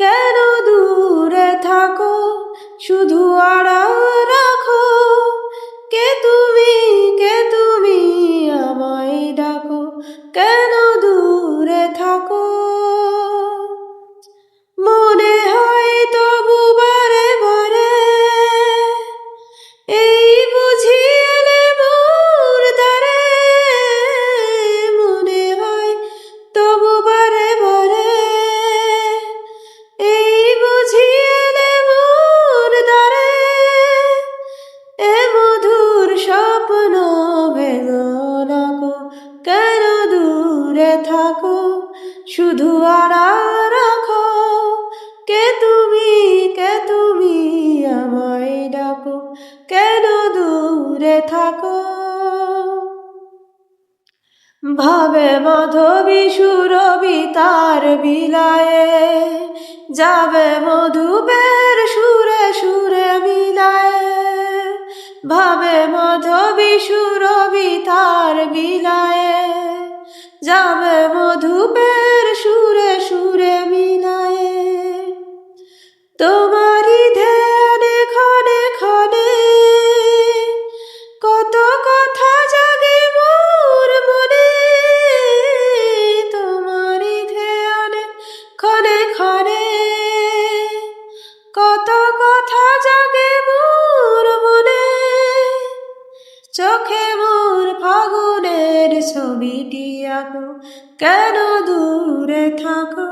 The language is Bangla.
কেন দূরে থাকো, শুধু আড়াল রাখো। কে তুমি আমায় ডাকো, কেন দূরে থাকো। মনে হয় তবু বারে বারে, এই বুঝি এলে মোর দ্বারে। মনে হয় তবু বারে বারে, এই বুঝি এলে মোর দ্বারে। এ মধুর স্বপ্ন ভেঙো না গো, কেন দূরে থাকো, শুধু আড়াল রাখো। কে তুমি আমায় ডাকো, কেন দূরে থাকো। ভাবে মাধবী সুরভি তার বিলায়ে, যাবে মধুপের সুরে সুরে মিলায়ে। ভাবে মাধবী সুরভি তার বিলায়ে, যাবে মধুপের সুরে সুরে মিলায়ে। তোমারি ধ্যানে ক্ষণে ক্ষণে, কত কথা জাগে মোর মনে। তোমারি ধ্যানে ক্ষণে ক্ষণে, কত কথা জাগে মোর মনে। চোখে মোর ফাগুনের ছবিটি আঁকো, কেন দূরে থাকো।